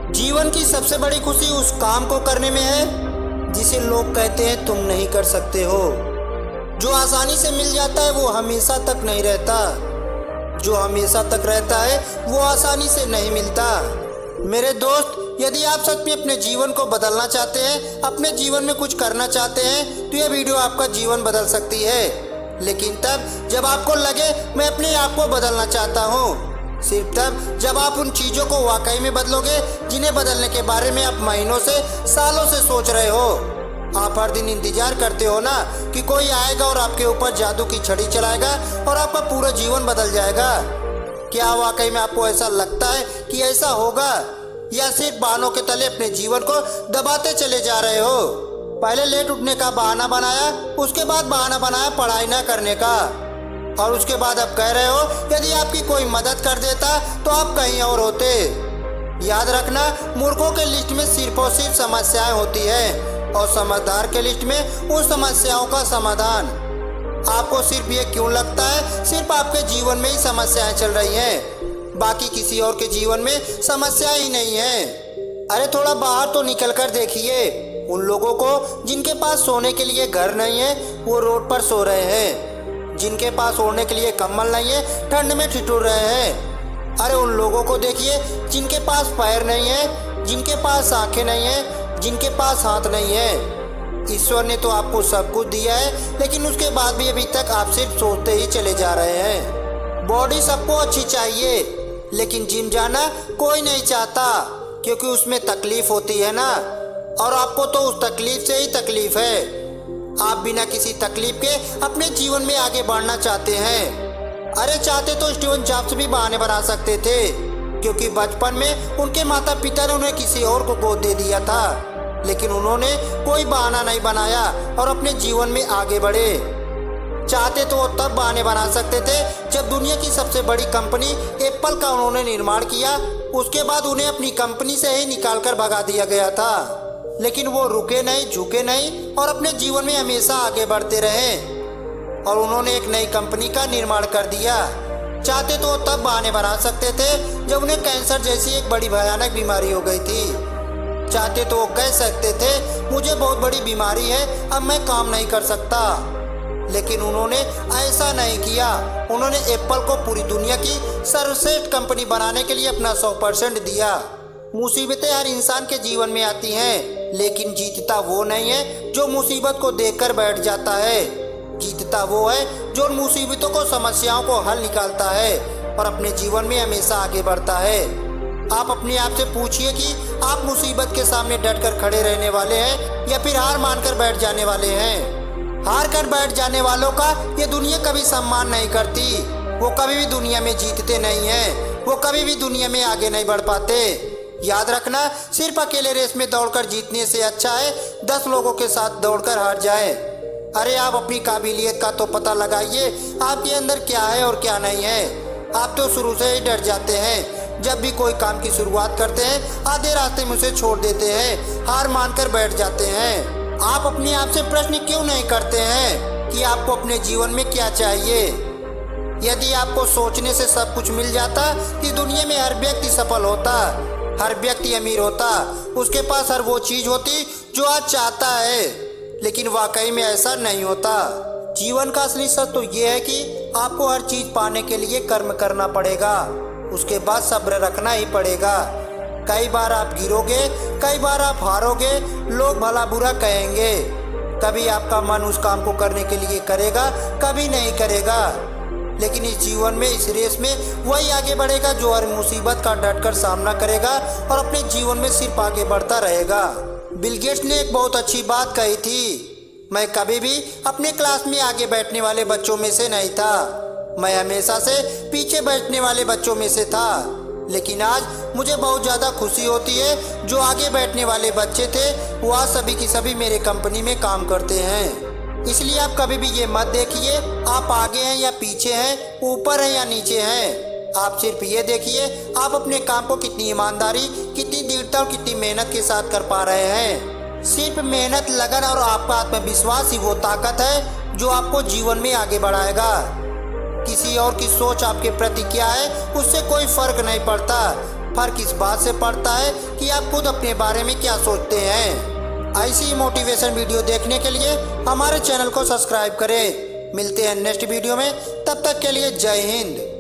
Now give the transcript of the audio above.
जीवन की सबसे बड़ी खुशी उस काम को करने में है जिसे लोग कहते हैं तुम नहीं कर सकते हो। जो आसानी से मिल जाता है वो हमेशा तक नहीं रहता, जो हमेशा तक रहता है वो आसानी से नहीं मिलता। मेरे दोस्त, यदि आप सच में अपने जीवन को बदलना चाहते हैं, अपने जीवन में कुछ करना चाहते हैं, तो यह वीडियो आपका जीवन बदल सकती है। लेकिन तब जब आपको लगे मैं अपने आप को बदलना चाहता हूँ, सिर्फ तब जब आप उन चीज़ों को वाकई में बदलोगे जिन्हें बदलने के बारे में आप महीनों से सालों से सोच रहे हो। आप हर दिन इंतजार करते हो ना कि कोई आएगा और आपके ऊपर जादू की छड़ी चलाएगा और आपका पूरा जीवन बदल जाएगा। क्या वाकई में आपको ऐसा लगता है कि ऐसा होगा, या सिर्फ बहानों के तले अपने जीवन को दबाते चले जा रहे हो? पहले लेट उठने का बहाना बनाया, उसके बाद बहाना बनाया पढ़ाई न करने का, और उसके बाद अब कह रहे हो यदि आपकी कोई मदद कर देता तो आप कहीं और होते। याद रखना, मूर्खों के लिस्ट में सिर्फ और सिर्फ समस्याएं होती है और समझदार के लिस्ट में उन समस्याओं का समाधान। आपको सिर्फ ये क्यों लगता है सिर्फ आपके जीवन में ही समस्याएं चल रही हैं, बाकी किसी और के जीवन में समस्या ही नहीं है? अरे थोड़ा बाहर तो निकल कर देखिए उन लोगों को जिनके पास सोने के लिए घर नहीं है, वो रोड पर सो रहे हैं। जिनके पास ओढ़ने के लिए कंबल नहीं है, ठंड में ठिठुर रहे हैं। अरे उन लोगों को देखिए जिनके पास पैर नहीं है, जिनके पास आंखें नहीं है, जिनके पास हाथ नहीं है। ईश्वर ने तो आपको सब कुछ दिया है, लेकिन उसके बाद भी अभी तक आप सिर्फ सोचते ही चले जा रहे हैं। बॉडी सबको अच्छी चाहिए, लेकिन जिम जाना कोई नहीं चाहता, क्योंकि उसमें तकलीफ होती है ना, और आपको तो उस तकलीफ से ही तकलीफ है। आप बिना किसी तकलीफ के अपने जीवन में आगे बढ़ना चाहते हैं। अरे चाहते तो स्टीवन जॉब्स भी बहाने बना सकते थे, क्योंकि बचपन में उनके माता पिता ने उन्हें किसी और को गोद दे दिया था, लेकिन उन्होंने कोई बहाना नहीं बनाया और अपने जीवन में आगे बढ़े। चाहते तो वो तब बहाने बना सकते थे जब दुनिया की सबसे बड़ी कंपनी एप्पल का उन्होंने निर्माण किया, उसके बाद उन्हें अपनी कंपनी से ही निकाल कर भगा दिया गया था। लेकिन वो रुके नहीं, झुके नहीं और अपने जीवन में हमेशा आगे बढ़ते रहे और उन्होंने एक नई कंपनी का निर्माण कर दिया। चाहते तो तब बहाने बना सकते थे जब उन्हें कैंसर जैसी एक बड़ी भयानक बीमारी हो गई थी। चाहते तो वो कह सकते थे मुझे बहुत बड़ी बीमारी है, अब मैं काम नहीं कर सकता, लेकिन उन्होंने ऐसा नहीं किया। उन्होंने एप्पल को पूरी दुनिया की सर्वश्रेष्ठ कंपनी बनाने के लिए अपना 100% दिया। मुसीबतें हर इंसान के जीवन में आती हैं, लेकिन जीतता वो नहीं है जो मुसीबत को देखकर बैठ जाता है। जीतता वो है जो मुसीबतों को, समस्याओं को हल निकालता है और अपने जीवन में हमेशा आगे बढ़ता है। आप अपने आप से पूछिए कि आप मुसीबत के सामने डटकर खड़े रहने वाले हैं या फिर हार मानकर बैठ जाने वाले हैं। हार कर बैठ जाने वालों का ये दुनिया कभी सम्मान नहीं करती। वो कभी भी दुनिया में जीतते नहीं हैं, वो कभी भी दुनिया में आगे नहीं बढ़ पाते। याद रखना, सिर्फ अकेले रेस में दौड़कर जीतने से अच्छा है 10 लोगों के साथ दौड़कर हार जाए। अरे आप अपनी काबिलियत का तो पता लगाइए, आपके अंदर क्या है और क्या नहीं है। आप तो शुरू से ही डर जाते हैं। जब भी कोई काम की शुरुआत करते हैं आधे रास्ते में उसे छोड़ देते हैं, हार मानकर बैठ जाते हैं। आप अपने आप से प्रश्न क्यों नहीं करते हैं कि आपको अपने जीवन में क्या चाहिए? यदि आपको सोचने से सब कुछ मिल जाता कि दुनिया में हर व्यक्ति सफल होता, हर व्यक्ति अमीर होता, उसके पास हर वो चीज होती जो आज चाहता है, लेकिन वाकई में ऐसा नहीं होता। जीवन का असली सच तो ये है कि आपको हर चीज पाने के लिए कर्म करना पड़ेगा, उसके बाद सब्र रखना ही पड़ेगा। कई बार आप गिरोगे, कई बार आप हारोगे, लोग भला बुरा कहेंगे। कभी आपका मन उस काम को करने के लिए करेगा, कभी नहीं करेगा, लेकिन इस जीवन में, इस रेस में वही आगे बढ़ेगा जो हर मुसीबत का डटकर सामना करेगा और अपने जीवन में सिर्फ आगे बढ़ता रहेगा। बिल गेट्स ने एक बहुत अच्छी बात कही थी, मैं कभी भी अपने क्लास में आगे बैठने वाले बच्चों में से नहीं था, मैं हमेशा से पीछे बैठने वाले बच्चों में से था। लेकिन आज मुझे बहुत ज़्यादा खुशी होती है जो आगे बैठने वाले बच्चे थे वो आज सभी की सभी मेरे कंपनी में काम करते हैं। इसलिए आप कभी भी ये मत देखिए आप आगे हैं या पीछे हैं, ऊपर हैं या नीचे हैं। आप सिर्फ ये देखिए आप अपने काम को कितनी ईमानदारी, कितनी दृढ़ता और कितनी मेहनत के साथ कर पा रहे हैं। सिर्फ मेहनत, लगन और आपका आत्मविश्वास ही वो ताकत है जो आपको जीवन में आगे बढ़ाएगा। किसी और की सोच आपके प्रति क्या है उससे कोई फर्क नहीं पड़ता। फर्क इस बात से पड़ता है कि आप खुद अपने बारे में क्या सोचते हैं। ऐसी मोटिवेशन वीडियो देखने के लिए हमारे चैनल को सब्सक्राइब करें। मिलते हैं नेक्स्ट वीडियो में, तब तक के लिए जय हिंद।